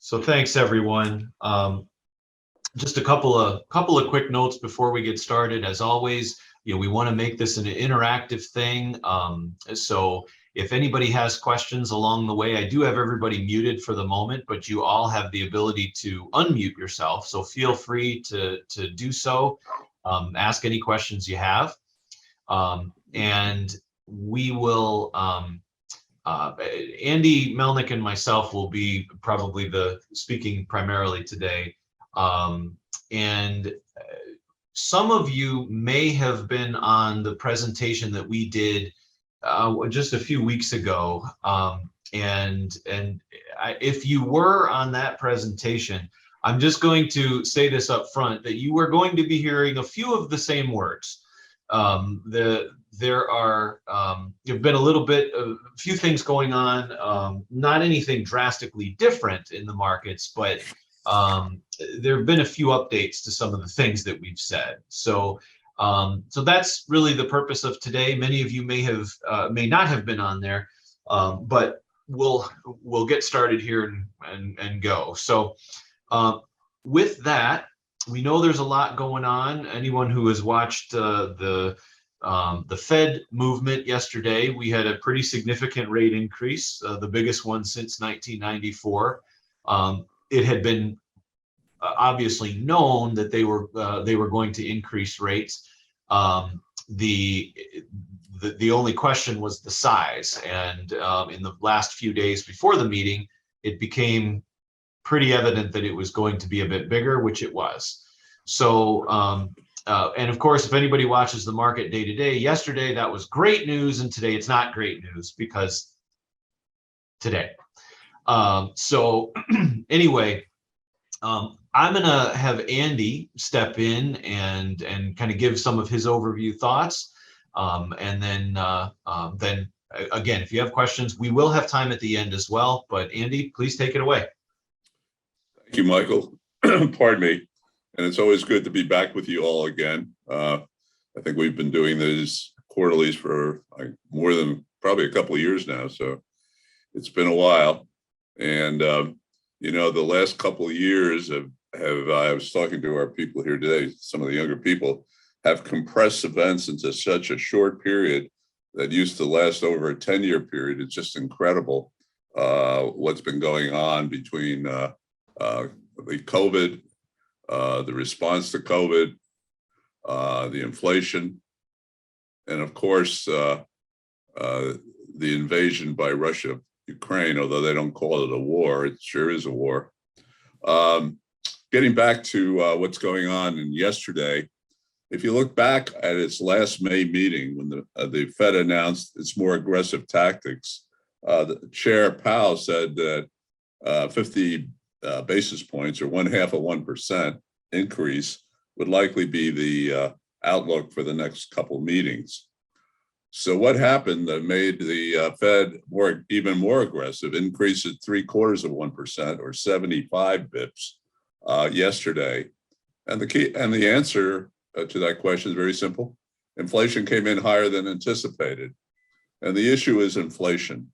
So thanks everyone. Just a couple of quick notes before we get started. As always, we want to make this an interactive thing. So if anybody has questions along the way, I do have everybody muted for the moment, but you all have the ability to unmute yourself. So feel free to do so. Ask any questions you have, and we will. Andy Melnick and myself will be probably speaking primarily today. And some of you may have been on the presentation that we did just a few weeks ago. If you were on that presentation, I'm just going to say this up front, that you are going to be hearing a few of the same words. There have been a few things going on, not anything drastically different in the markets, but there have been a few updates to some of the things that we've said. So that's really the purpose of today. Many of you may not have been on there, but we'll get started here and go. So with that, we know there's a lot going on. Anyone who has watched the Fed movement yesterday, we had a pretty significant rate increase, the biggest one since 1994. It had been obviously known that they were going to increase rates. The only question was the size, and in the last few days before the meeting, it became pretty evident that it was going to be a bit bigger, which it was. So, and of course, if anybody watches the market day to day, yesterday that was great news, and today it's not great news because today. So anyway, I'm gonna have Andy step in and kind of give some of his overview thoughts, and then again, if you have questions, we will have time at the end as well. But Andy, please take it away. Thank you, Michael. Pardon me. And it's always good to be back with you all again. I think we've been doing these quarterlies for more than probably a couple of years now, so it's been a while. And the last couple of years I was talking to our people here today, some of the younger people, have compressed events into such a short period that used to last over a 10-year period. It's just incredible what's been going on between the COVID, the response to COVID, the inflation, and of course, the invasion by Russia of Ukraine, although they don't call it a war, it sure is a war. Getting back to what's going on in yesterday, if you look back at its last May meeting, when the Fed announced its more aggressive tactics, the Chair Powell said that 50 basis points, or 0.5% increase, would likely be the outlook for the next couple meetings. So what happened that made the Fed even more aggressive, increase it 0.75%, or 75 bips yesterday? And the answer to that question is very simple. Inflation came in higher than anticipated, and the issue is inflation.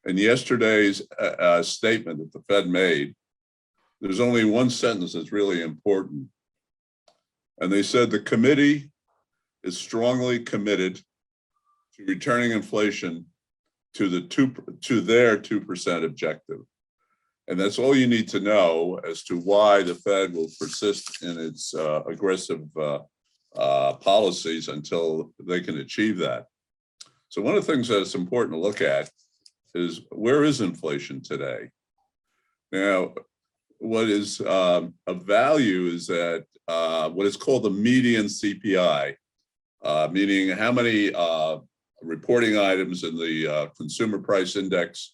In yesterday's statement that the Fed made, there's only one sentence that's really important. And they said the committee is strongly committed to returning inflation to their 2% objective. And that's all you need to know as to why the Fed will persist in its aggressive policies until they can achieve that. So one of the things that's important to look at is, where is inflation today? Now, what is of value is that what is called the median CPI, meaning how many reporting items in the consumer price index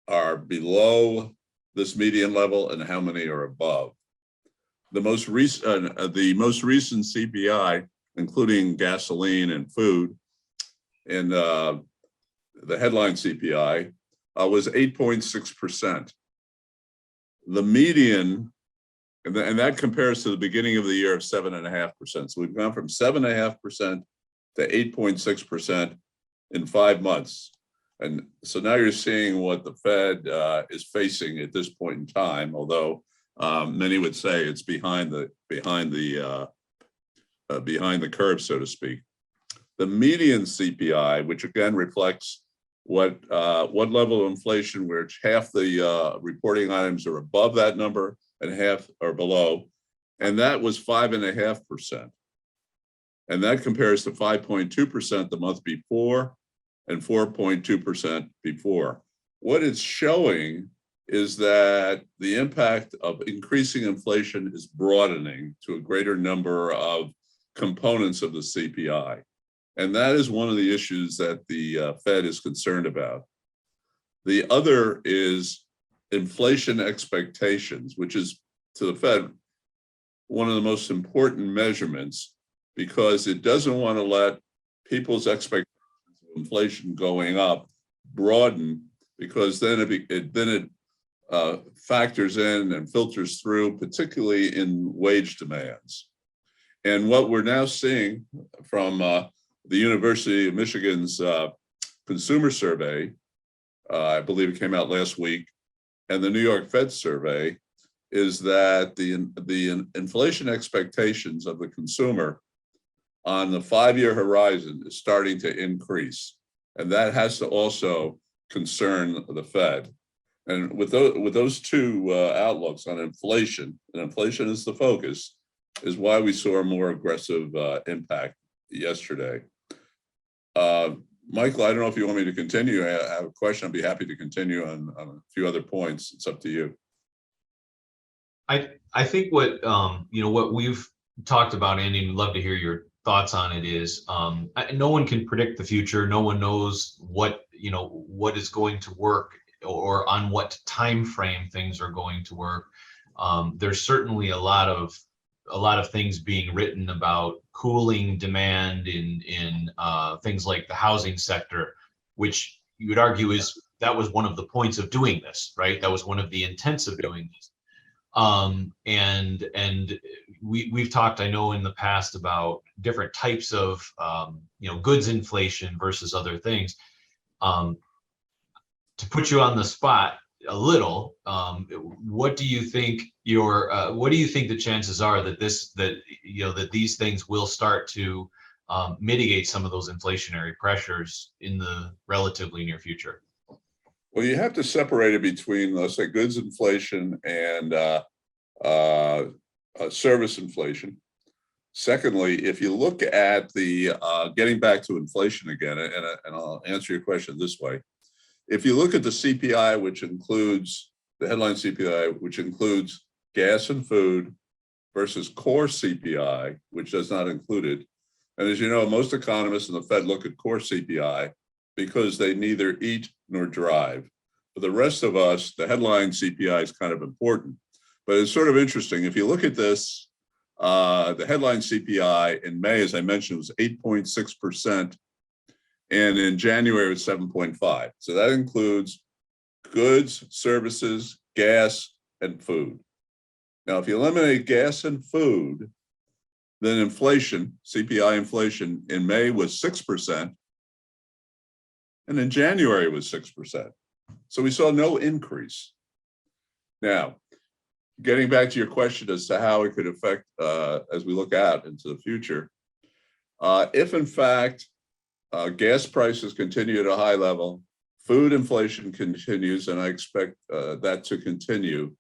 are below this median level and how many are above. The most recent CPI, including gasoline and food, and the headline CPI was 8.6%. The median, and that compares to the beginning of the year of 7.5%. So we've gone from 7.5% to 8.6% in 5 months. And so now you're seeing what the Fed is facing at this point in time, although many would say it's behind the curve, so to speak. The median CPI, which again reflects what level of inflation, which half the reporting items are above that number and half are below, and that was 5.5%. And that compares to 5.2% the month before and 4.2% before. What it's showing is that the impact of increasing inflation is broadening to a greater number of components of the CPI. And that is one of the issues that the Fed is concerned about. The other is inflation expectations, which is to the Fed one of the most important measurements, because it doesn't want to let people's expectations of inflation going up broaden, because then it factors in and filters through, particularly in wage demands. And what we're now seeing from the University of Michigan's consumer survey, I believe it came out last week, and the New York Fed survey, is that the inflation expectations of the consumer on the 5-year horizon is starting to increase. And that has to also concern the Fed. And with those two outlooks on inflation, and inflation is the focus, is why we saw a more aggressive impact yesterday. Michael, I don't know if you want me to continue. I have a question. I'd be happy to continue on a few other points. It's up to you. I think what what we've talked about, Andy, and I'd love to hear your thoughts on it, is no one can predict the future. No one knows what is going to work, or on what time frame things are going to work. There's certainly a lot of things being written about cooling demand in things like the housing sector, which you would argue that was one of the points of doing this, right? That was one of the intents of doing this. And we've talked, I know, in the past about different types of goods inflation versus other things. To put you on the spot a little, what do you think the chances are that these things will start to mitigate some of those inflationary pressures in the relatively near future? Well, you have to separate it between, let's say, goods inflation and service inflation. Secondly, if you look at the getting back to inflation again, and I'll answer your question this way. If you look at the CPI, which includes the headline CPI, which includes gas and food, versus core CPI, which does not include it. And as you know, most economists and the Fed look at core CPI because they neither eat nor drive. For the rest of us, the headline CPI is kind of important. But it's sort of interesting. If you look at this, the headline CPI in May, as I mentioned, was 8.6%. And in January, it was 7.5. So that includes goods, services, gas, and food. Now, if you eliminate gas and food, then inflation, CPI inflation in May was 6%. And in January, it was 6%. So we saw no increase. Now, getting back to your question as to how it could affect as we look out into the future, if in fact gas prices continue at a high level, food inflation continues, and I expect that to continue,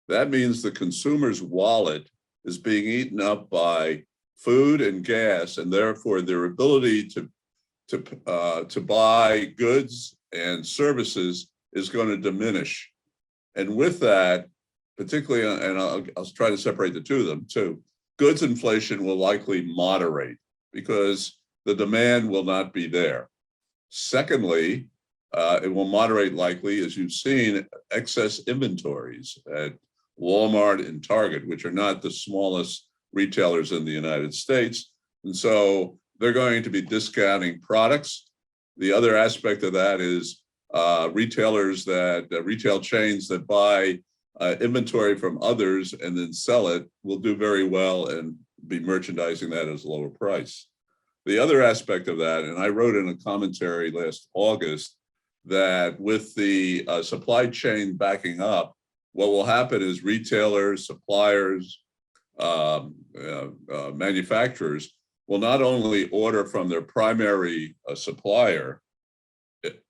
that means the consumer's wallet is being eaten up by food and gas, and therefore their ability to buy goods and services is going to diminish. And with that, particularly, and I'll try to separate the two of them too, goods inflation will likely moderate because the demand will not be there. Secondly, it will moderate likely, as you've seen, excess inventories at Walmart and Target, which are not the smallest retailers in the United States. And so they're going to be discounting products. The other aspect of that is retail chains that buy inventory from others and then sell it will do very well and be merchandising that as a lower price. The other aspect of that, and I wrote in a commentary last August, that with the supply chain backing up, what will happen is retailers, suppliers, manufacturers will not only order from their primary supplier,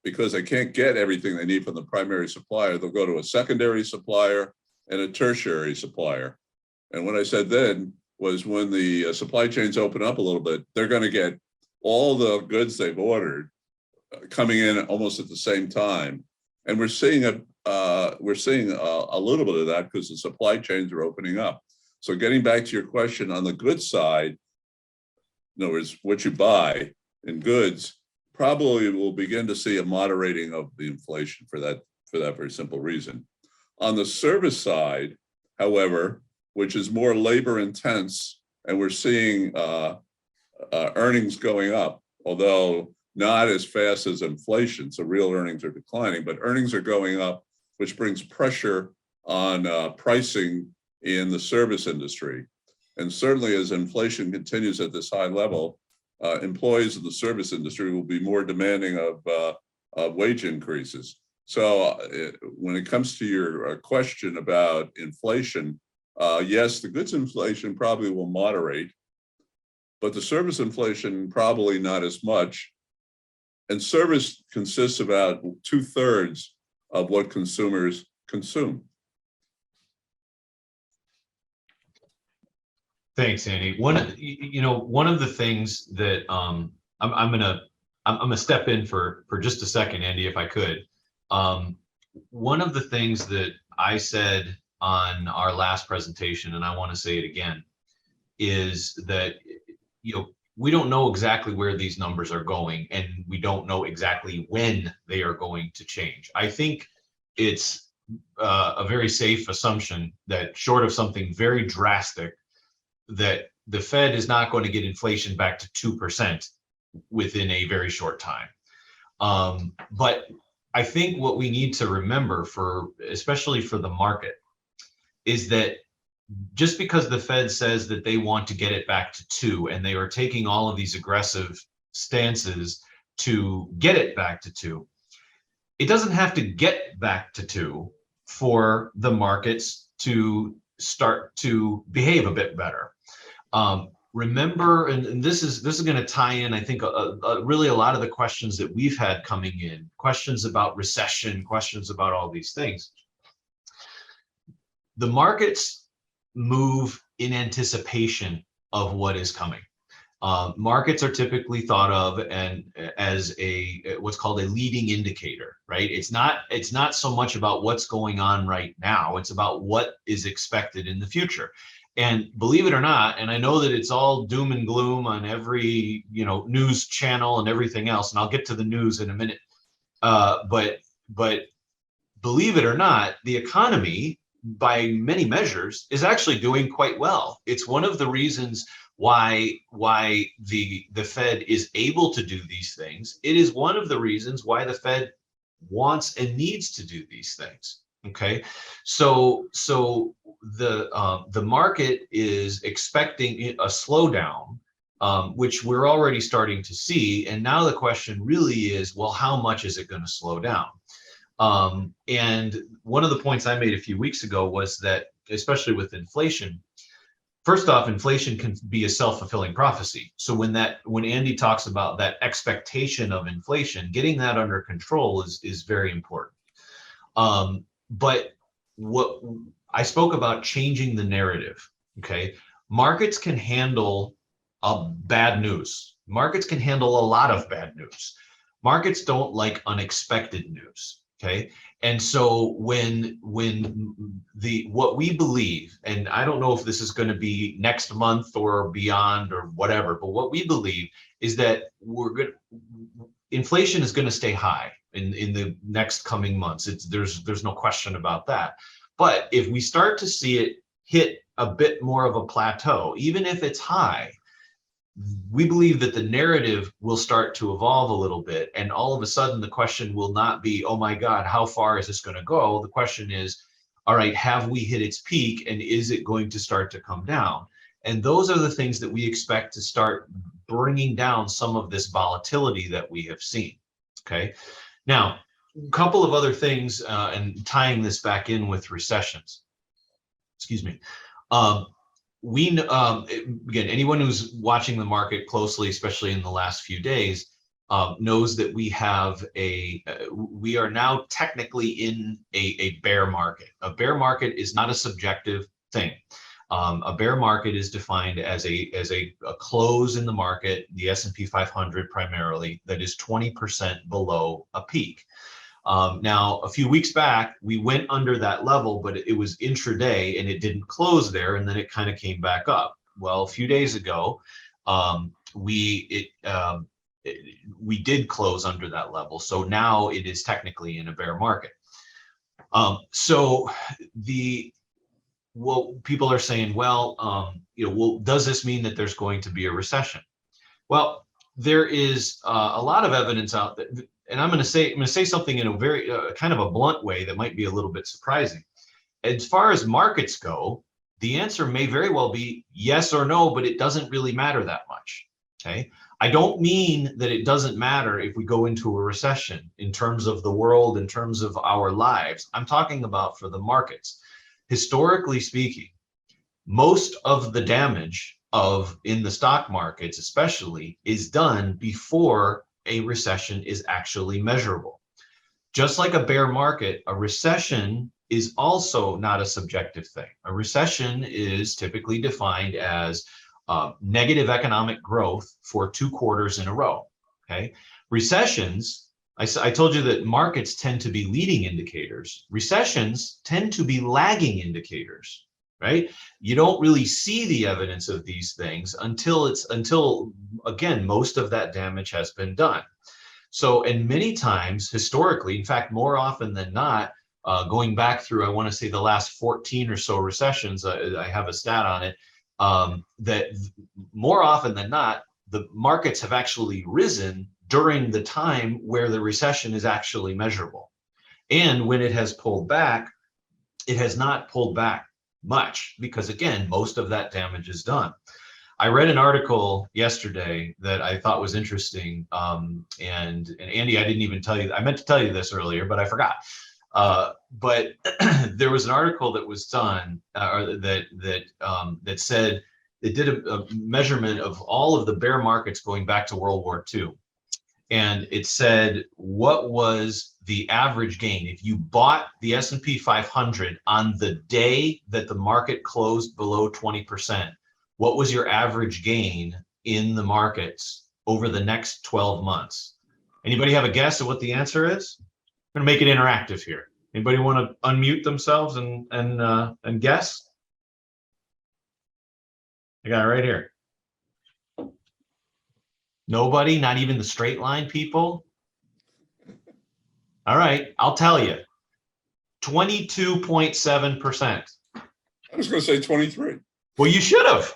because they can't get everything they need from the primary supplier, they'll go to a secondary supplier and a tertiary supplier. And what I said then was when the supply chains open up a little bit, they're going to get all the goods they've ordered coming in almost at the same time. And we're seeing a little bit of that because the supply chains are opening up. So getting back to your question on the goods side, in other words, what you buy in goods, probably will begin to see a moderating of the inflation for that very simple reason. On the service side, however, which is more labor intense, and we're seeing earnings going up, although not as fast as inflation, so real earnings are declining, but earnings are going up, which brings pressure on pricing in the service industry. And certainly as inflation continues at this high level, employees in the service industry will be more demanding of wage increases. So when it comes to your question about inflation, yes, the goods inflation probably will moderate, but the service inflation probably not as much. And service consists about 2/3 of what consumers consume. Thanks, Andy. One of the things that I'm gonna step in for just a second, Andy, if I could. One of the things that I said on our last presentation, and I want to say it again, is that we don't know exactly where these numbers are going, and we don't know exactly when they are going to change. I think it's a very safe assumption that short of something very drastic, that the Fed is not going to get inflation back to 2% within a very short time. But I think what we need to remember, especially for the market, is that just because the Fed says that they want to get it back to 2, and they are taking all of these aggressive stances to get it back to 2, it doesn't have to get back to 2 for the markets to start to behave a bit better. Remember, and this is going to tie in, I think, really a lot of the questions that we've had coming in, questions about recession, questions about all these things. The markets move in anticipation of what is coming. Markets are typically thought of as what's called a leading indicator, right? It's not so much about what's going on right now. It's about what is expected in the future. And believe it or not, and I know that it's all doom and gloom on every news channel and everything else, and I'll get to the news in a minute. But believe it or not, the economy, by many measures, is actually doing quite well. It's one of the reasons why the Fed is able to do these things. It is one of the reasons why the Fed wants and needs to do these things. Okay, so the market is expecting a slowdown, which we're already starting to see. And now the question really is, well, how much is it going to slow down? And one of the points I made a few weeks ago was that, especially with inflation, first off, inflation can be a self-fulfilling prophecy. So when Andy talks about that expectation of inflation, getting that under control is very important. But what I spoke about, changing the narrative. Okay, markets can handle bad news. Markets can handle a lot of bad news. Markets don't like unexpected news. Okay, and so when what we believe, and I don't know if this is going to be next month or beyond or whatever, but what we believe is that inflation is going to stay high in the next coming months. There's no question about that. But if we start to see it hit a bit more of a plateau, even if it's high, we believe that the narrative will start to evolve a little bit. And all of a sudden, the question will not be, oh my God, how far is this going to go? The question is, all right, have we hit its peak, and is it going to start to come down? And those are the things that we expect to start bringing down some of this volatility that we have seen. Okay. Now, couple of other things, and tying this back in with recessions. Excuse me. Um, again, anyone who's watching the market closely, especially in the last few days, knows that we are now technically in a bear market. A bear market is not a subjective thing. A bear market is defined as a close in the market, the S&P 500 primarily, that is 20% below a peak. Now, a few weeks back, we went under that level, but it was intraday and it didn't close there, and then it kind of came back up. Well, a few days ago, we did close under that level, so now it is technically in a bear market. So people are saying, well, does this mean that there's going to be a recession? Well, there is a lot of evidence out there. And I'm going to say something in a very kind of a blunt way that might be a little bit surprising. As far as markets go, the answer may very well be yes or no, but it doesn't really matter that much. Okay. I don't mean that it doesn't matter if we go into a recession in terms of the world, in terms of our lives. I'm talking about for the markets. Historically speaking, most of the damage in the stock markets especially is done before a recession is actually measurable. Just like a bear market, a recession is also not a subjective thing. A recession is typically defined as negative economic growth for 2 quarters in a row. Okay, recessions, I told you that markets tend to be leading indicators. Recessions tend to be lagging indicators, right? You don't really see the evidence of these things until again, most of that damage has been done. So, and many times historically, in fact, more often than not, going back through, I want to say the last 14 or so recessions, I have a stat on it, that more often than not, the markets have actually risen during the time where the recession is actually measurable. And when it has pulled back, it has not pulled back much because, again, most of that damage is done. I read an article yesterday that I thought was interesting. And Andy, I didn't even tell you, I meant to tell you this earlier, but I forgot. But there was an article that was done, that said it did a measurement of all of the bear markets going back to World War II. And it said, what was the average gain? If you bought the S&P 500 on the day that the market closed below 20%, what was your average gain in the markets over the next 12 months? Anybody have a guess at what the answer is? I'm going to make it interactive here. Anybody want to unmute themselves and guess? I got it right here. Nobody, not even the StraightLine people? All right, I'll tell you. 22.7%. I was going to say 23. Well, you should have.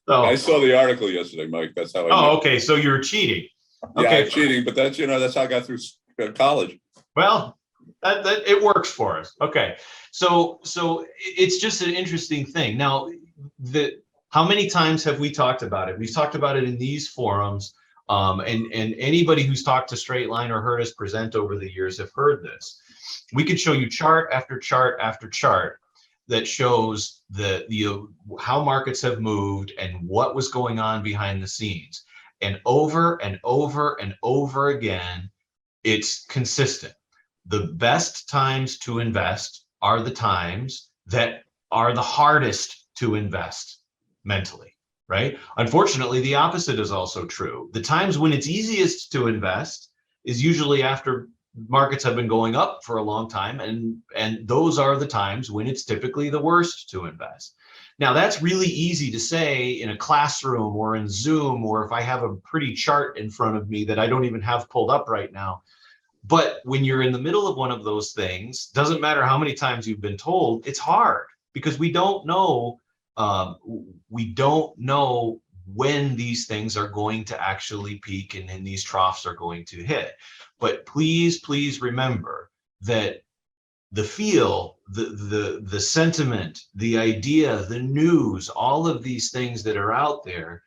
So, I saw the article yesterday, Mike. That's how I oh, knew. okay. So you're cheating. Yeah, Okay. I'm cheating, but that's how I got through college. Well, that it works for us. Okay. So it's just an interesting thing. Now, how many times have we talked about it? We've talked about it in these forums. And anybody who's talked to StraightLine or heard us present over the years have heard this. We could show you chart after chart after chart that shows how markets have moved and what was going on behind the scenes. And over and over and over again, it's consistent. The best times to invest are the times that are the hardest to invest mentally, right? Unfortunately, the opposite is also true. The times when it's easiest to invest is usually after markets have been going up for a long time, and those are the times when it's typically the worst to invest. Now, that's really easy to say in a classroom or in Zoom, or if I have a pretty chart in front of me that I don't even have pulled up right now. But when you're in the middle of one of those things, doesn't matter how many times you've been told, it's hard because we don't know when these things are going to actually peak and these troughs are going to hit. But please remember that the feel, the sentiment, the idea, the news, all of these things that are out there,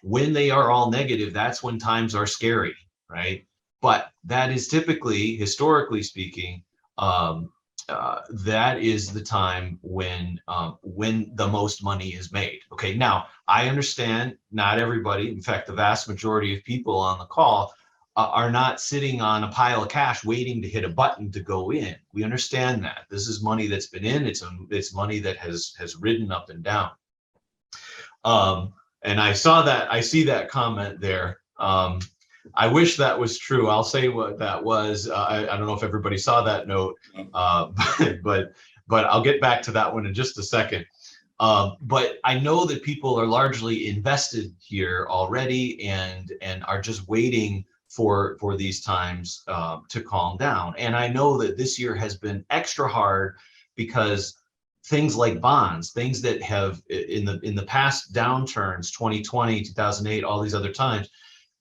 when they are all negative, that's when times are scary, right? But that is typically, historically speaking, that is the time when the most money is made. Okay, now I understand not everybody, in fact, the vast majority of people on the call are not sitting on a pile of cash waiting to hit a button to go in. We understand that this is money that's been in. It's money that has ridden up and down. And I see that comment there. I wish that was true. I'll say what that was. I don't know if everybody saw that note, but I'll get back to that one in just a second. But I know that people are largely invested here already and are just waiting for these times to calm down. And I know that this year has been extra hard because things like bonds, things that have in the past downturns, 2020, 2008, all these other times,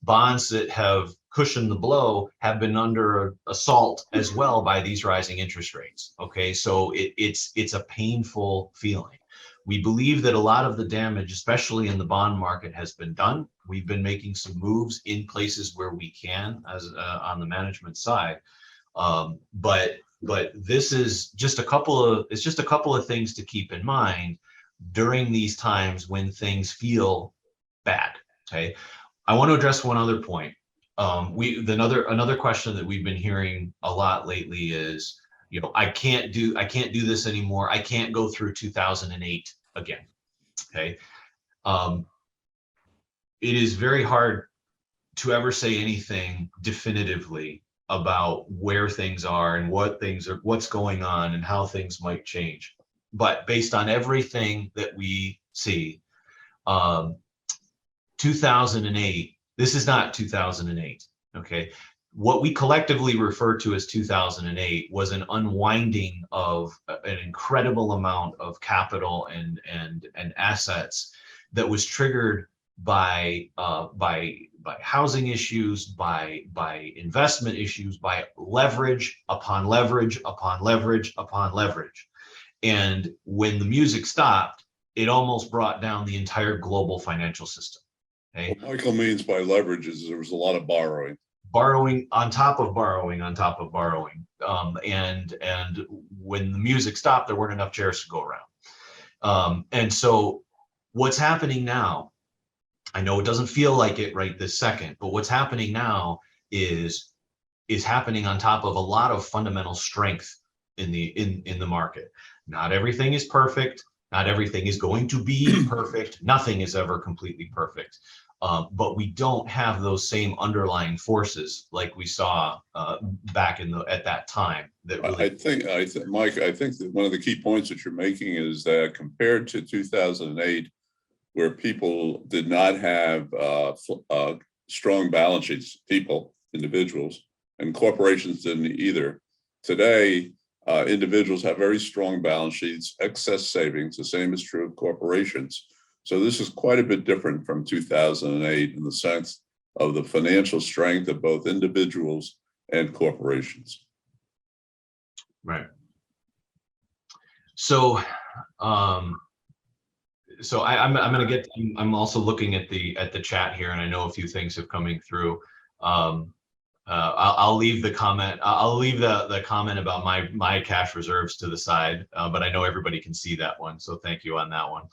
bonds that have cushioned the blow have been under assault as well by these rising interest rates. Okay, so it's a painful feeling. We believe that a lot of the damage, especially in the bond market, has been done. We've been making some moves in places where we can, as on the management side, but this is just a couple of things to keep in mind during these times when things feel bad. Okay, I want to address one other point. Another question that we've been hearing a lot lately is, I can't do this anymore. I can't go through 2008 again. Okay. It is very hard to ever say anything definitively about where things are and what's going on and how things might change. But based on everything that we see, 2008, this is not 2008. Okay. What we collectively refer to as 2008 was an unwinding of an incredible amount of capital and assets that was triggered by housing issues, by investment issues, by leverage upon leverage upon leverage upon leverage. And when the music stopped, it almost brought down the entire global financial system. Okay? What Michael means by leverage is there was a lot of borrowing on top of borrowing on top of borrowing. And when the music stopped, there weren't enough chairs to go around. And so what's happening now, I know it doesn't feel like it right this second, but what's happening now is happening on top of a lot of fundamental strength in the market. Not everything is perfect. Not everything is going to be perfect. Nothing is ever completely perfect. But we don't have those same underlying forces like we saw back at that time. That really I think, Mike, I think that one of the key points that you're making is that compared to 2008, where people did not have strong balance sheets, individuals, and corporations didn't either. Today, individuals have very strong balance sheets, excess savings. The same is true of corporations. So this is quite a bit different from 2008 in the sense of the financial strength of both individuals and corporations. Right. So, I'm going to get. I'm also looking at the chat here, and I know a few things have coming through. I'll leave the comment. I'll leave the comment about my cash reserves to the side, but I know everybody can see that one, so thank you on that one.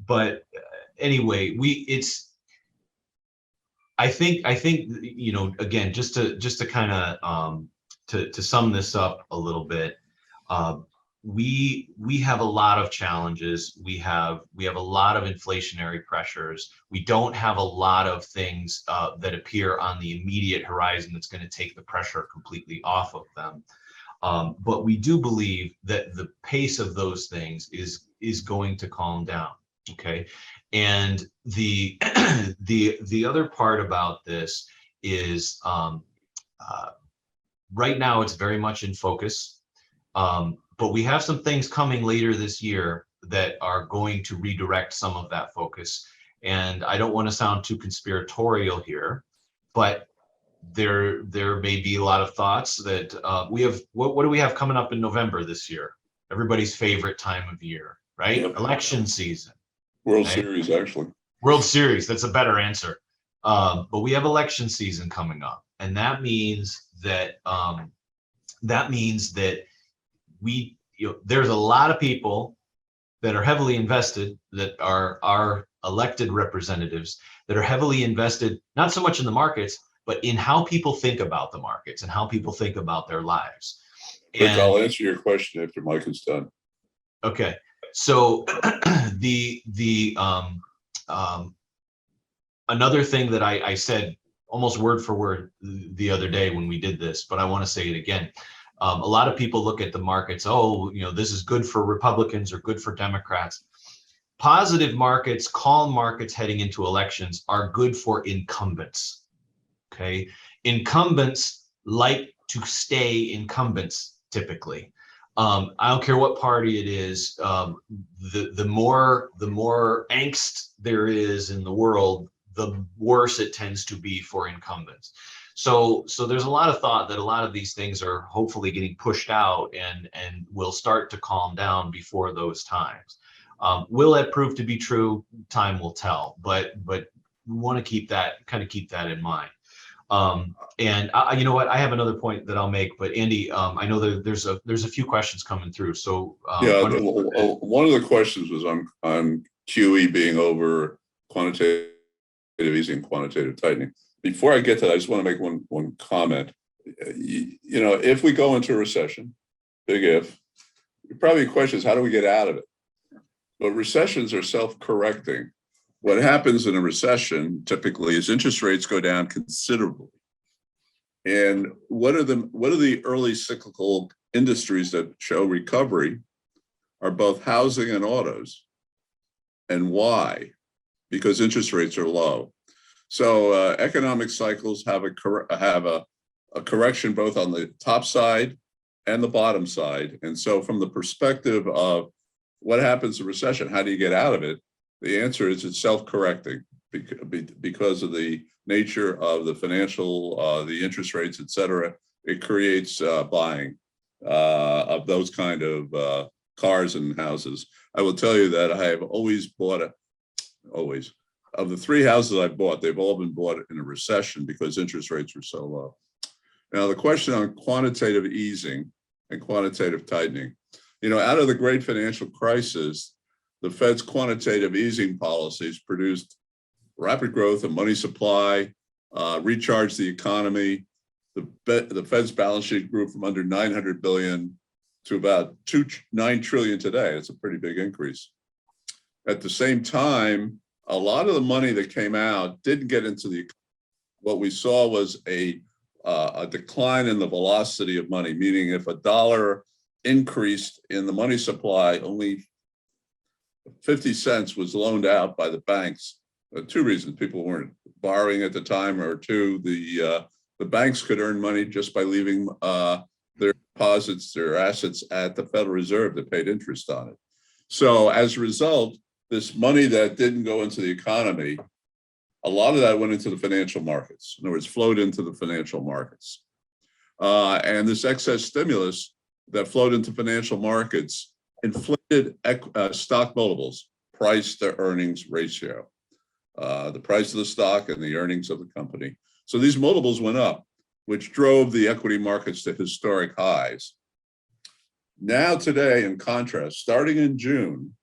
But anyway, I think again, just to kind of to sum this up a little bit. We have a lot of challenges. We have a lot of inflationary pressures. We don't have a lot of things that appear on the immediate horizon that's going to take the pressure completely off of them. But we do believe that the pace of those things is going to calm down. Okay, and the other part about this is right now it's very much in focus. But we have some things coming later this year that are going to redirect some of that focus. And I don't want to sound too conspiratorial here, but there may be a lot of thoughts that we have. What do we have coming up in November this year? Everybody's favorite time of year, right? Yep. Election season. World Series, actually. World Series. That's a better answer. But we have election season coming up, and that means that there's a lot of people that are heavily invested, that are our elected representatives, that are heavily invested, not so much in the markets, but in how people think about the markets and how people think about their lives. Rick, And I'll answer your question after Mike is done. okay, so another thing that I said almost word for word the other day when we did this, but I want to say it again. A lot of people look at the markets, oh, this is good for Republicans or good for Democrats. Positive markets, calm markets heading into elections are good for incumbents. Okay. Incumbents like to stay incumbents typically. I don't care what party it is. The more angst there is in the world, the worse it tends to be for incumbents. So there's a lot of thought that a lot of these things are hopefully getting pushed out and will start to calm down before those times. Will that prove to be true? Time will tell. But we want to keep that in mind. And you know what? I have another point that I'll make, but Andy, I know that there's a few questions coming through. So one of the questions was on QE being over quantitative easing, quantitative tightening. Before I get to that, I just want to make one comment. If we go into a recession, big if, probably the question is, how do we get out of it? But recessions are self-correcting. What happens in a recession typically is interest rates go down considerably. And what are the early cyclical industries that show recovery are both housing and autos. And why? Because interest rates are low. So economic cycles have a correction both on the top side and the bottom side. And so from the perspective of what happens in recession, how do you get out of it? The answer is it's self-correcting because of the nature of the financial, the interest rates, et cetera. It creates buying of those kind of cars and houses. I will tell you that I have always bought of the 3 houses I bought, they've all been bought in a recession because interest rates were so low. Now, the question on quantitative easing and quantitative tightening, out of the great financial crisis, the Fed's quantitative easing policies produced rapid growth of money supply, recharged the economy. The Fed's balance sheet grew from under 900 billion to about 9 trillion today. It's a pretty big increase. At the same time, a lot of the money that came out didn't get into the. What we saw was a decline in the velocity of money, meaning if $1 increased in the money supply, only 50 cents was loaned out by the banks. 2 reasons: people weren't borrowing at the time, or 2, the banks could earn money just by leaving their deposits, their assets at the Federal Reserve that paid interest on it. So as a result, this money that didn't go into the economy, a lot of that went into the financial markets. In other words, flowed into the financial markets. And this excess stimulus that flowed into financial markets inflated stock multiples, price to earnings ratio, the price of the stock and the earnings of the company. So these multiples went up, which drove the equity markets to historic highs. Now today, in contrast, starting in June,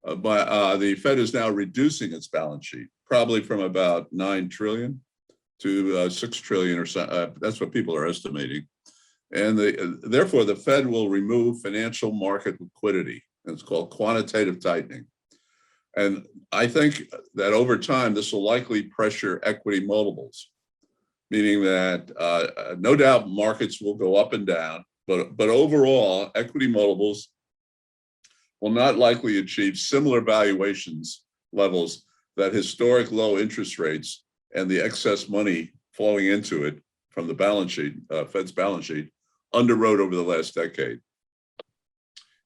the Fed is now reducing its balance sheet, probably from about 9 trillion to 6 trillion or so. That's what people are estimating. And therefore, the Fed will remove financial market liquidity. And it's called quantitative tightening. And I think that over time, this will likely pressure equity multiples, meaning that no doubt markets will go up and down, but overall, equity multiples will not likely achieve similar valuations levels that historic low interest rates and the excess money flowing into it from the balance sheet, Fed's balance sheet, underwrote over the last decade.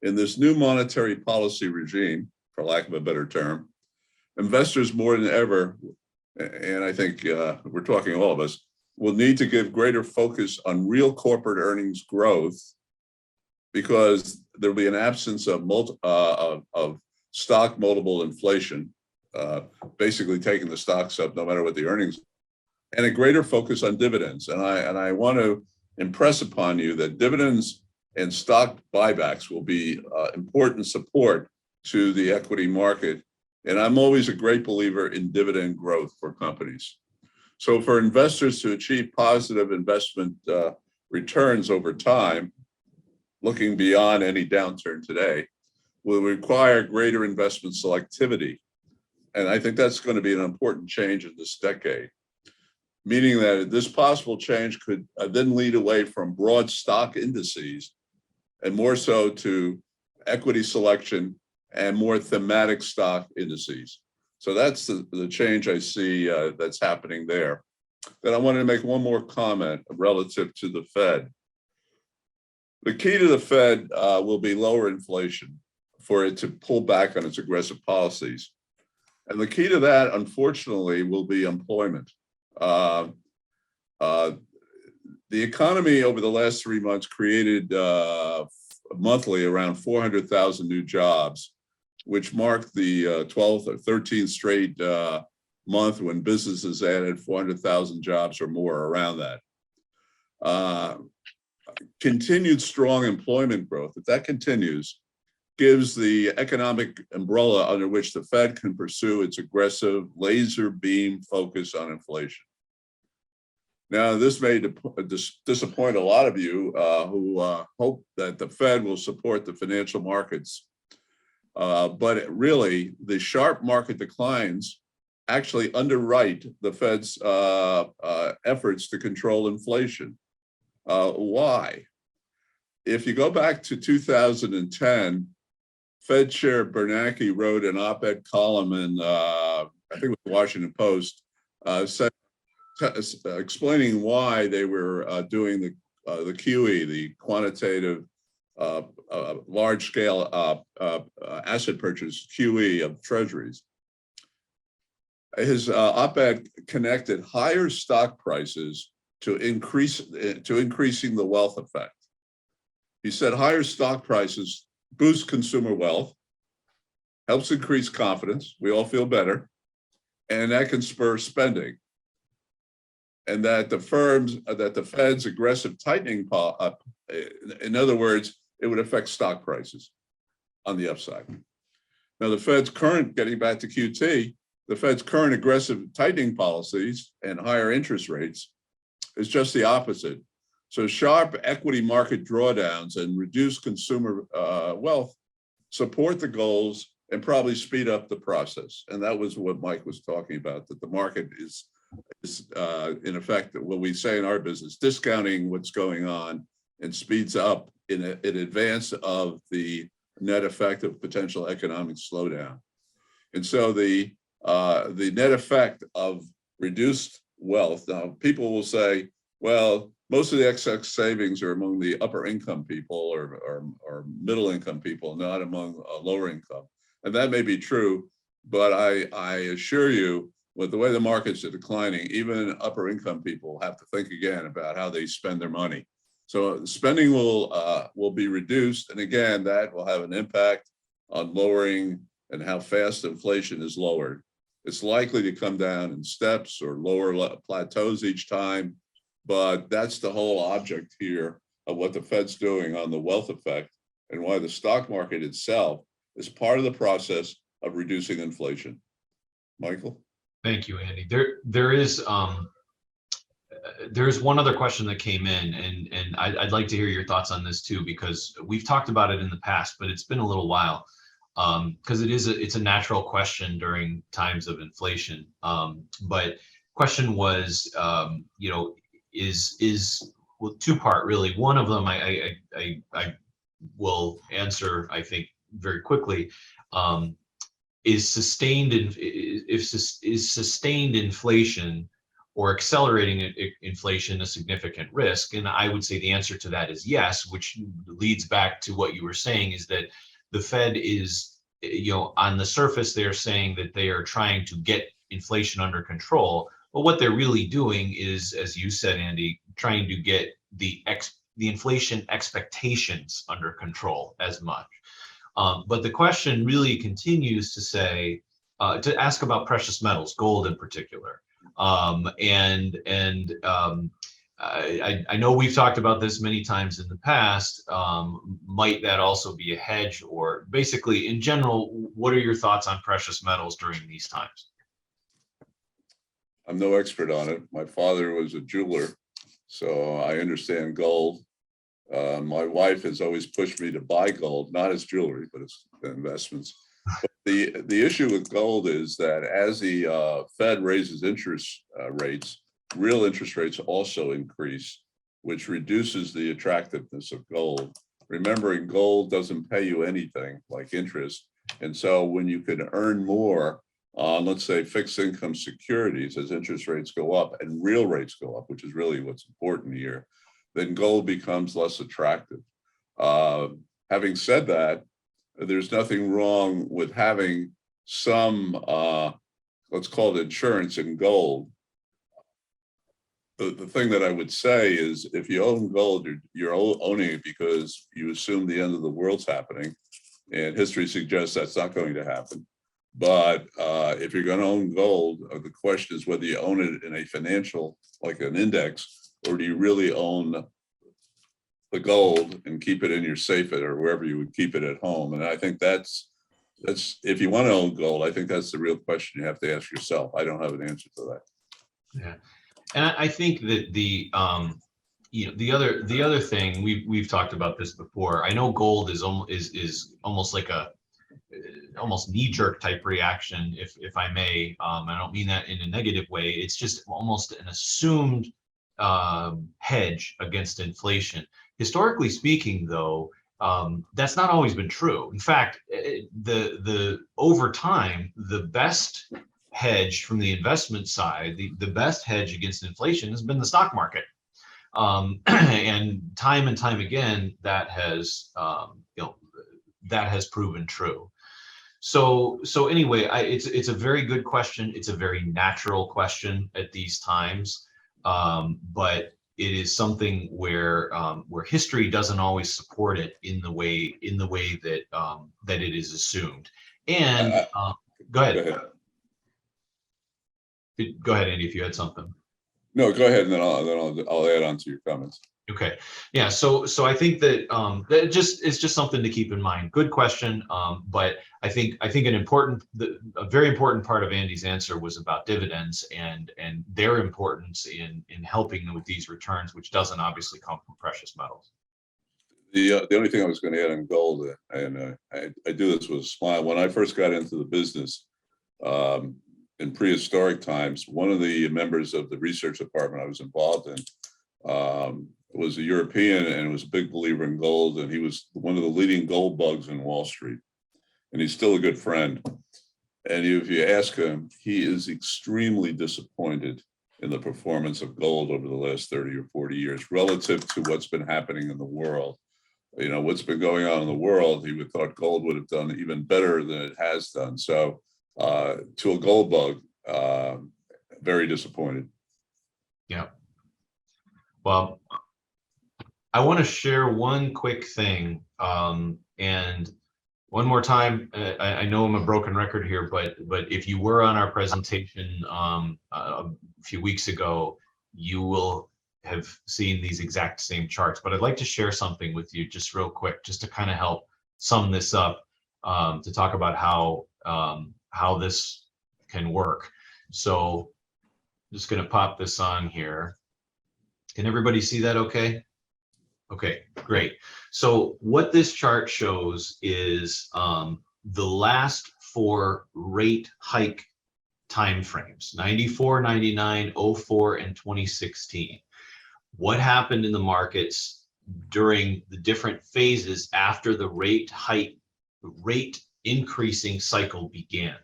In this new monetary policy regime, for lack of a better term, investors more than ever, and I think we're talking all of us, will need to give greater focus on real corporate earnings growth, because there'll be an absence of stock multiple inflation basically taking the stocks up no matter what the earnings, and a greater focus on dividends. And I want to impress upon you that dividends and stock buybacks will be important support to the equity market. And I'm always a great believer in dividend growth for companies. So for investors to achieve positive investment returns over time, looking beyond any downturn today, will require greater investment selectivity. And I think that's going to be an important change in this decade, meaning that this possible change could then lead away from broad stock indices and more so to equity selection and more thematic stock indices. So that's the change I see that's happening there. Then I wanted to make one more comment relative to the Fed. The key to the Fed will be lower inflation for it to pull back on its aggressive policies. And the key to that, unfortunately, will be employment. The economy over the last 3 months created monthly around 400,000 new jobs, which marked the 12th or 13th straight month when businesses added 400,000 jobs or more around that. Continued strong employment growth, if that continues, gives the economic umbrella under which the Fed can pursue its aggressive laser beam focus on inflation. Now, this may disappoint a lot of you who hope that the Fed will support the financial markets. But really, the sharp market declines actually underwrite the Fed's efforts to control inflation. Why? If you go back to 2010, Fed Chair Bernanke wrote an op-ed column in, I think it was the Washington Post, explaining why they were doing the QE, the quantitative large-scale asset purchase QE of treasuries. His op-ed connected higher stock prices to increasing the wealth effect. He said higher stock prices boost consumer wealth, helps increase confidence. We all feel better, and that can spur spending. And that the Fed's aggressive tightening, in other words, it would affect stock prices on the upside. Now, the Fed's current, getting back to QT, the Fed's current aggressive tightening policies and higher interest rates is just the opposite. So sharp equity market drawdowns and reduced consumer wealth support the goals and probably speed up the process. And that was what Mike was talking about, that the market is in effect, what we say in our business, discounting what's going on and speeds up in advance of the net effect of potential economic slowdown. And so the net effect of reduced wealth, now people will say, well, most of the excess savings are among the upper income people or middle income people, not among lower income. And that may be true, but I assure you, with the way the markets are declining, even upper income people have to think again about how they spend their money. So spending will be reduced. And again, that will have an impact on lowering and how fast inflation is lowered. It's likely to come down in steps or lower plateaus each time. But that's the whole object here of what the Fed's doing on the wealth effect and why the stock market itself is part of the process of reducing inflation. Michael? Thank you, Andy. There's one other question that came in, and I'd like to hear your thoughts on this too, because we've talked about it in the past, but it's been a little while, because it's a natural question during times of inflation. But question was, is well, two-part really. One of them I will answer, I think, very quickly. Is sustained inflation or accelerating inflation a significant risk? And I would say the answer to that is yes, which leads back to what you were saying, is that the Fed is, on the surface, they're saying that they are trying to get inflation under control. But what they're really doing is, as you said, Andy, trying to get the inflation expectations under control as much. But the question really continues to say, to ask about precious metals, gold in particular. I know we've talked about this many times in the past. Might that also be a hedge, or basically in general, what are your thoughts on precious metals during these times? I'm no expert on it. My father was a jeweler, so I understand gold. My wife has always pushed me to buy gold, not as jewelry, but as investments. But the issue with gold is that as the Fed raises interest rates, real interest rates also increase, which reduces the attractiveness of gold. Remembering gold doesn't pay you anything like interest. And so when you can earn more on, let's say, fixed income securities as interest rates go up and real rates go up, which is really what's important here, then gold becomes less attractive. Having said that, there's nothing wrong with having some, let's call it insurance in gold. The thing that I would say is if you own gold, you're owning it because you assume the end of the world's happening. And history suggests that's not going to happen. But if you're going to own gold, the question is whether you own it in a financial, like an index, or do you really own the gold and keep it in your safe or wherever you would keep it at home. And I think that's if you want to own gold, I think that's the real question you have to ask yourself. I don't have an answer to that. Yeah, and I think that the the other thing we've talked about this before. I know gold is almost like a almost knee-jerk type reaction, if I may. I don't mean that in a negative way. It's just almost an assumed hedge against inflation. Historically speaking, though, that's not always been true. In fact, the over time, the best hedge from the investment side, the best hedge against inflation has been the stock market. And time again, that has that has proven true. So anyway, it's a very good question. It's a very natural question at these times, but it is something where history doesn't always support it in the way that that it is assumed. And go ahead. Go ahead, Andy, if you had something. No, go ahead, and then I'll add on to your comments. Okay, yeah. So I think that that it's just something to keep in mind. Good question, but I think a very important part of Andy's answer was about dividends and their importance in helping with these returns, which doesn't obviously come from precious metals. The only thing I was going to add on gold, and I do this with a smile. When I first got into the business in prehistoric times, one of the members of the research department I was involved in was a European and was a big believer in gold, and he was one of the leading gold bugs in Wall Street, and he's still a good friend. And if you ask him, he is extremely disappointed in the performance of gold over the last 30 or 40 years relative to what's been happening in the world. You know, what's been going on in the world, he would thought gold would have done even better than it has done. So to a gold bug, very disappointed. Yeah. Well, I want to share one quick thing, and one more time. I know I'm a broken record here, but if you were on our presentation a few weeks ago, you will have seen these exact same charts. But I'd like to share something with you just real quick, just to kind of help sum this up, to talk about how this can work. So I'm just going to pop this on here. Can everybody see that okay? Okay, great. So what this chart shows is the last 4 rate hike timeframes: 94, 99, 04, and 2016. What happened in the markets during the different phases after the rate increasing cycle began?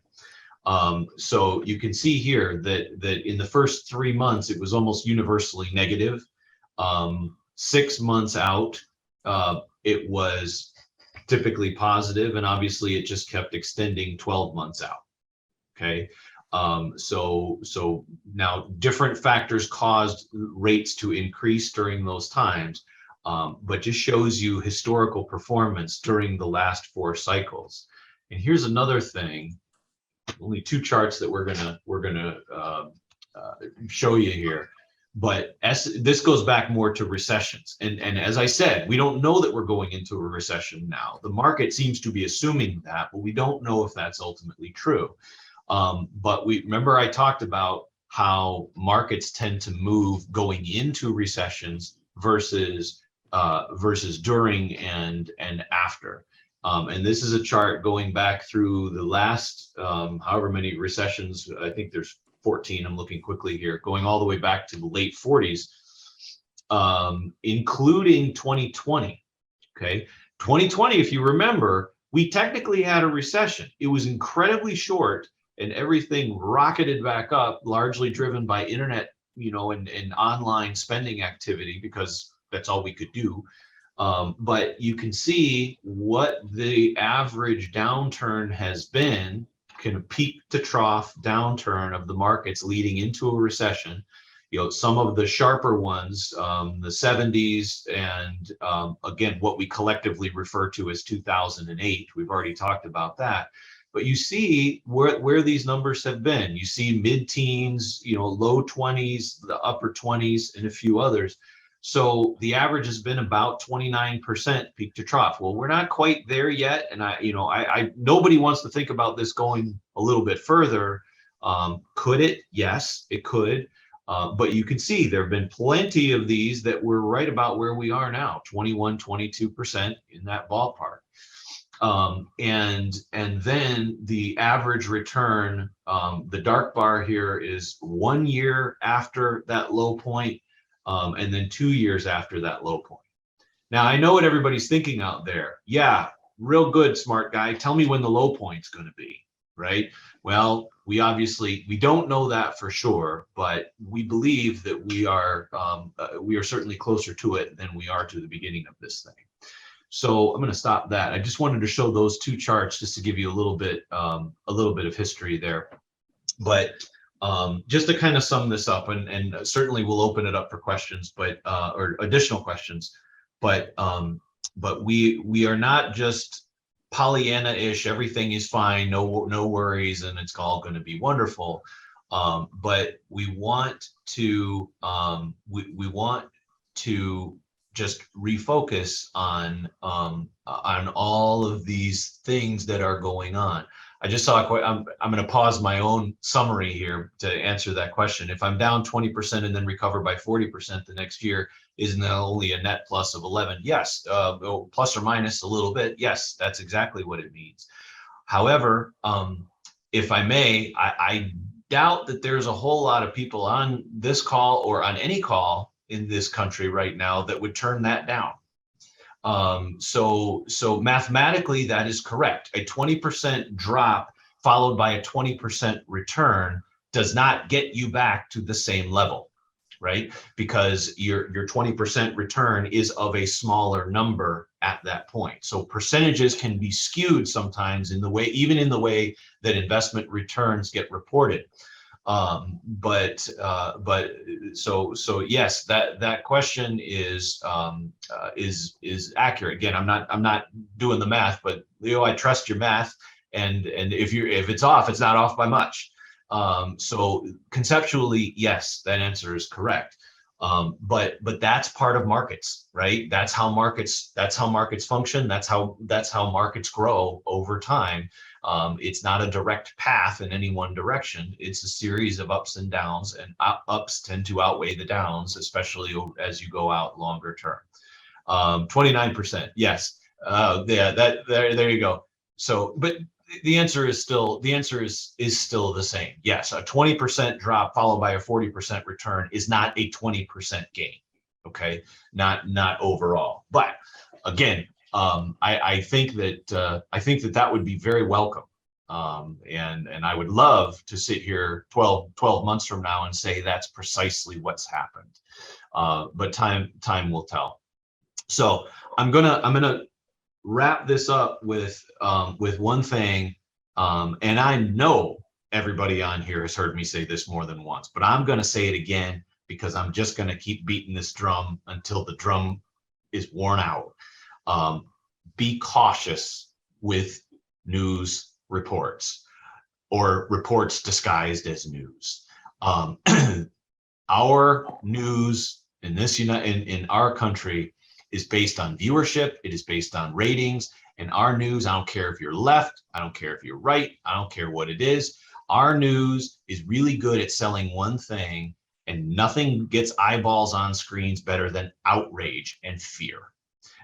So you can see here that in the first 3 months, it was almost universally negative. 6 months out, it was typically positive, and obviously it just kept extending 12 months out. Okay, so now different factors caused rates to increase during those times, but just shows you historical performance during the last 4 cycles. And here's another thing. only two charts that we're gonna show you here. But this goes back more to recessions. And as I said, we don't know that we're going into a recession now. The market seems to be assuming that, but we don't know if that's ultimately true. But we remember I talked about how markets tend to move going into recessions versus during and after. And this is a chart going back through the last however many recessions. I think there's 14. I'm looking quickly here, going all the way back to the late 40s, including 2020. Okay, 2020, if you remember, we technically had a recession. It was incredibly short, and everything rocketed back up, largely driven by internet, and online spending activity, because that's all we could do. But you can see what the average downturn has been, kind of peak to trough downturn of the markets leading into a recession. Some of the sharper ones, the 70s, and again, what we collectively refer to as 2008. We've already talked about that. But you see where these numbers have been. You see mid-teens, low 20s, the upper 20s, and a few others. So the average has been about 29% peak to trough. Well, we're not quite there yet, and I nobody wants to think about this going a little bit further. Could it? Yes, it could. But you can see there have been plenty of these that were right about where we are now, 21, 22% in that ballpark. And then the average return, the dark bar here is 1 year after that low point, and then 2 years after that low point. Now, I know what everybody's thinking out there. Yeah, real good, smart guy. Tell me when the low point's going to be, right? Well, we don't know that for sure, but we believe that we are certainly closer to it than we are to the beginning of this thing. So I'm going to stop that. I just wanted to show those two charts just to give you a little bit of history there. But just to kind of sum this up, and certainly we'll open it up for questions, but or additional questions. But we are not just Pollyanna-ish. Everything is fine, no worries, and it's all going to be wonderful. But we want to just refocus on all of these things that are going on. I just saw I'm going to pause my own summary here to answer that question. If I'm down 20% and then recover by 40% the next year, isn't that only a net plus of 11? Yes, plus or minus a little bit. Yes, that's exactly what it means. However, if I may, I doubt that there's a whole lot of people on this call or on any call in this country right now that would turn that down. So mathematically, that is correct. A 20% drop followed by a 20% return does not get you back to the same level, right? Because your 20% return is of a smaller number at that point. So percentages can be skewed sometimes even in the way that investment returns get reported. But yes, that question is accurate. Again, I'm not doing the math, but Leo, I trust your math, and if it's off, it's not off by much. So conceptually, yes, that answer is correct. But that's part of markets, right? That's how markets function. That's how markets grow over time. It's not a direct path in any one direction. It's a series of ups and downs, and ups tend to outweigh the downs, especially as you go out longer term. 29%, yes. Yeah, there you go. So, but the answer is still the same. Yes, a 20% drop followed by a 40% return is not a 20% gain. Okay, not overall. But again, I think that would be very welcome. And I would love to sit here 12 months from now and say that's precisely what's happened. But time will tell. So I'm gonna wrap this up with one thing, and I know everybody on here has heard me say this more than once, but I'm going to say it again because I'm just going to keep beating this drum until the drum is worn out. Be cautious with news reports. or reports disguised as news. Our news in our country is based on viewership. It is based on ratings. And our news, I don't care if you're left, I don't care if you're right, I don't care what it is. Our news is really good at selling one thing, and nothing gets eyeballs on screens better than outrage and fear.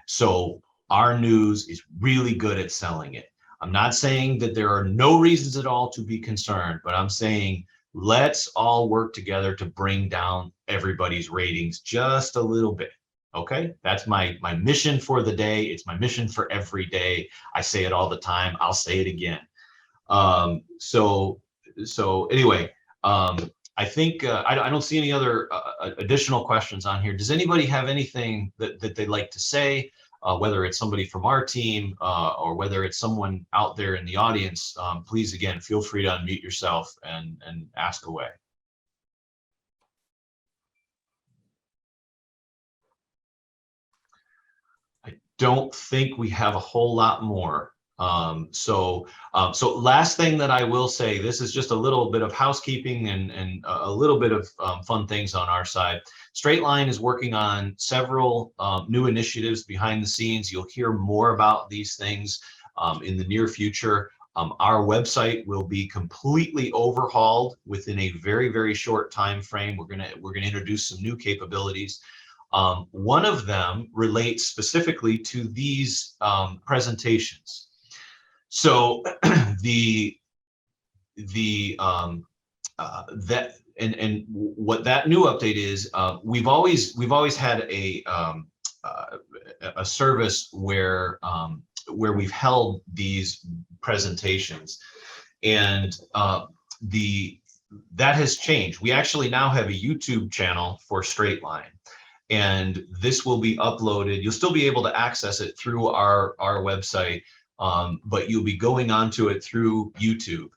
So our news is really good at selling it. I'm not saying that there are no reasons at all to be concerned, but I'm saying let's all work together to bring down everybody's ratings just a little bit. Okay, that's my mission for the day. It's my mission for every day. I say it all the time. I'll say it again. So anyway, I think I don't see any other additional questions on here. Does anybody have anything that they'd like to say? Whether it's somebody from our team or whether it's someone out there in the audience, please, again, feel free to unmute yourself and ask away. I don't think we have a whole lot more. So last thing that I will say, this is just a little bit of housekeeping and a little bit of fun things on our side. StraightLine is working on several new initiatives behind the scenes. You'll hear more about these things in the near future. Our website will be completely overhauled within a very, very short time frame. We're gonna introduce some new capabilities. One of them relates specifically to these presentations. So what that new update is, we've always had a service where we've held these presentations, and that has changed. We actually now have a YouTube channel for StraightLine, and this will be uploaded. You'll still be able to access it through our website, but you'll be going onto it through YouTube.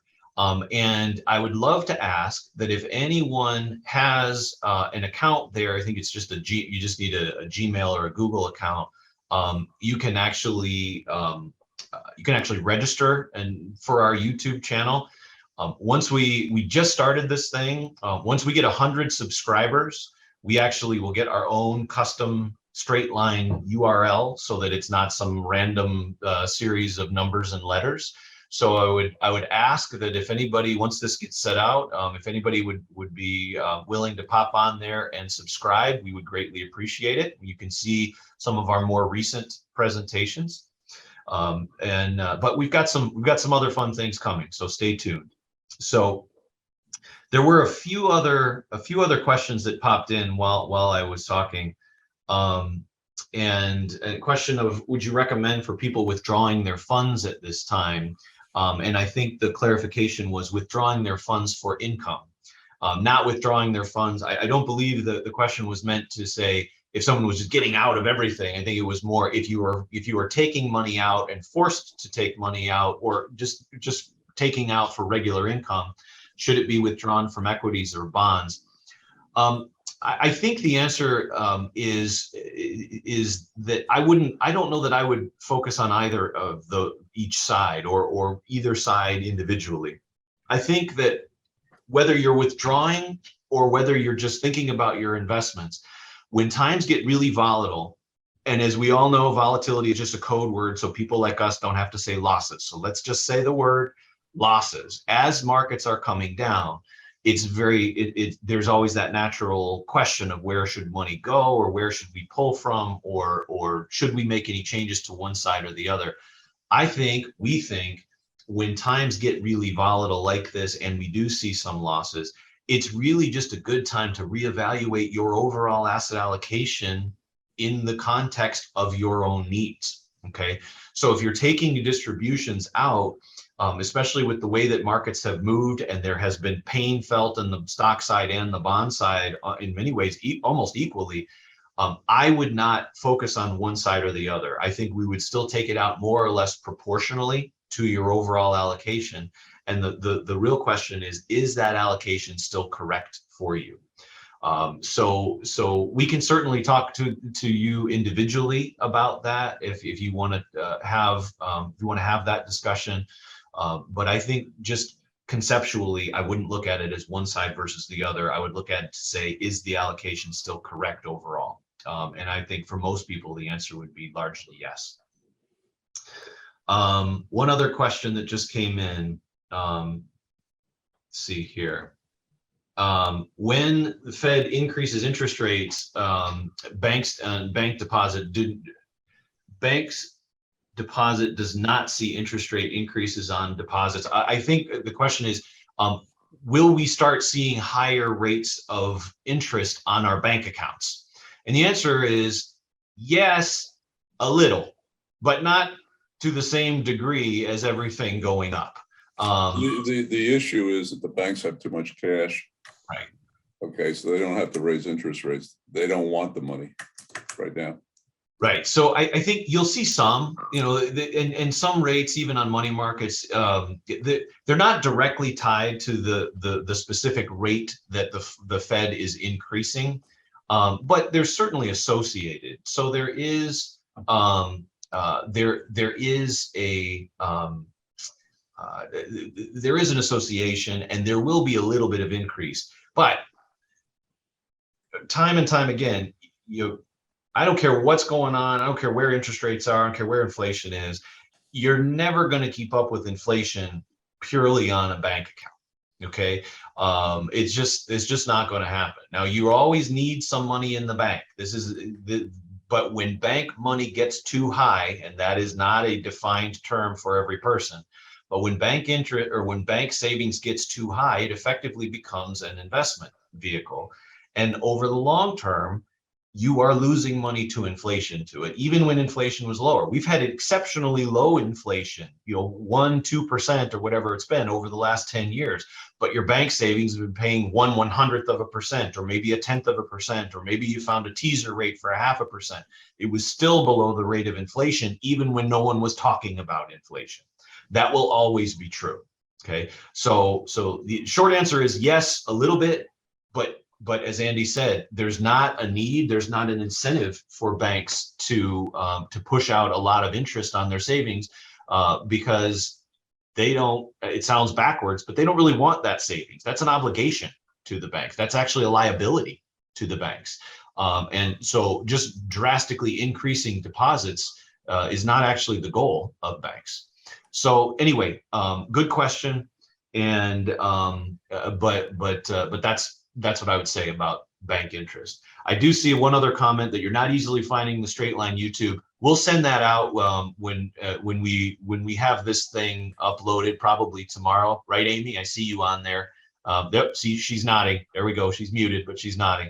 And I would love to ask that if anyone has an account there, I think it's just you just need a Gmail or a Google account. You can actually register for our YouTube channel. Once we just started this thing, once we get 100 subscribers, we actually will get our own custom StraightLine URL so that it's not some random series of numbers and letters. So I would ask that if anybody, once this gets set out, if anybody would be willing to pop on there and subscribe, we would greatly appreciate it. You can see some of our more recent presentations, but we've got some other fun things coming. So stay tuned. So there were a few other questions that popped in while I was talking. And a question of, would you recommend for people withdrawing their funds at this time? And I think the clarification was withdrawing their funds for income, not withdrawing their funds. I don't believe the question was meant to say if someone was just getting out of everything. I think it was more if you were taking money out and forced to take money out, or just taking out for regular income, should it be withdrawn from equities or bonds? I think the answer is that I don't know that I would focus on either of each side or either side individually. I think that whether you're withdrawing or whether you're just thinking about your investments, when times get really volatile, and as we all know, volatility is just a code word, so people like us don't have to say losses. So let's just say the word losses. As markets are coming down, there's always that natural question of where should money go, or where should we pull from, or should we make any changes to one side or the other. We think when times get really volatile like this and we do see some losses, it's really just a good time to reevaluate your overall asset allocation in the context of your own needs. Okay, so if you're taking distributions out, especially with the way that markets have moved, and there has been pain felt in the stock side and the bond side in many ways, almost equally, I would not focus on one side or the other. I think we would still take it out more or less proportionally to your overall allocation. And the real question is that allocation still correct for you? So we can certainly talk to you individually about that if you want to have that discussion. But I think just conceptually, I wouldn't look at it as one side versus the other. I would look at it to say, is the allocation still correct overall? And I think for most people, the answer would be largely yes. One other question that just came in, let's see here. When the Fed increases interest rates, banks deposit does not see interest rate increases on deposits. I think the question is, will we start seeing higher rates of interest on our bank accounts? And the answer is yes, a little, but not to the same degree as everything going up. The issue is that the banks have too much cash. Right. Okay, so they don't have to raise interest rates. They don't want the money right now. Right. So I think you'll see some, and some rates even on money markets, they're not directly tied to the specific rate that the Fed is increasing, but they're certainly associated. So there is an association, and there will be a little bit of increase, but time and time again, I don't care what's going on. I don't care where interest rates are. I don't care where inflation is. You're never going to keep up with inflation purely on a bank account. Okay. It's just not going to happen. Now, you always need some money in the bank. But when bank money gets too high, and that is not a defined term for every person, but when bank interest or when bank savings gets too high, it effectively becomes an investment vehicle. And over the long term, you are losing money to inflation to it, even when inflation was lower. We've had exceptionally low inflation, 1-2% or whatever it's been over the last 10 years, but your bank savings have been paying 1/100% or maybe 1/10%, or maybe you found a teaser rate for 0.5%. It was still below the rate of inflation, even when no one was talking about inflation. That will always be true. Okay, so the short answer is yes, a little bit, but as Andy said, there's not a need, there's not an incentive for banks to push out a lot of interest on their savings, because they don't, it sounds backwards, but they don't really want that savings. That's an obligation to the bank. That's actually a liability to the banks. And so just drastically increasing deposits is not actually the goal of banks. So anyway, good question. And but that's what I would say about bank interest. I do see one other comment that you're not easily finding the StraightLine YouTube. We'll send that out when we have this thing uploaded, probably tomorrow, right, Amy? I see you on there. Yep, see, she's nodding. There we go. She's muted, but she's nodding.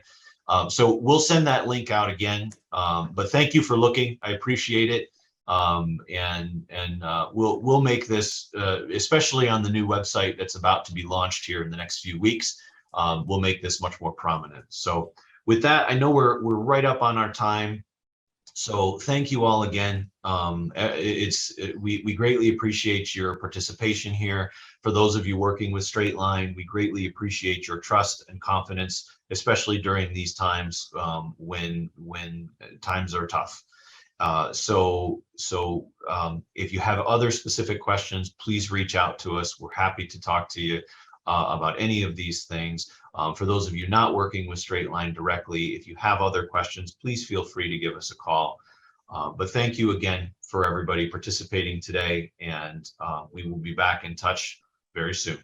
So we'll send that link out again. But thank you for looking. I appreciate it. We'll make this, especially on the new website that's about to be launched here in the next few weeks. We'll make this much more prominent. So with that, I know we're right up on our time. So thank you all again. We greatly appreciate your participation here. For those of you working with StraightLine, we greatly appreciate your trust and confidence, especially during these times when times are tough. If you have other specific questions, please reach out to us. We're happy to talk to you about any of these things. For those of you not working with StraightLine directly, if you have other questions, please feel free to give us a call. But thank you again for everybody participating today, and we will be back in touch very soon.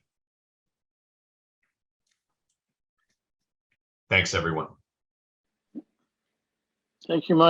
Thanks, everyone. Thank you, Mike.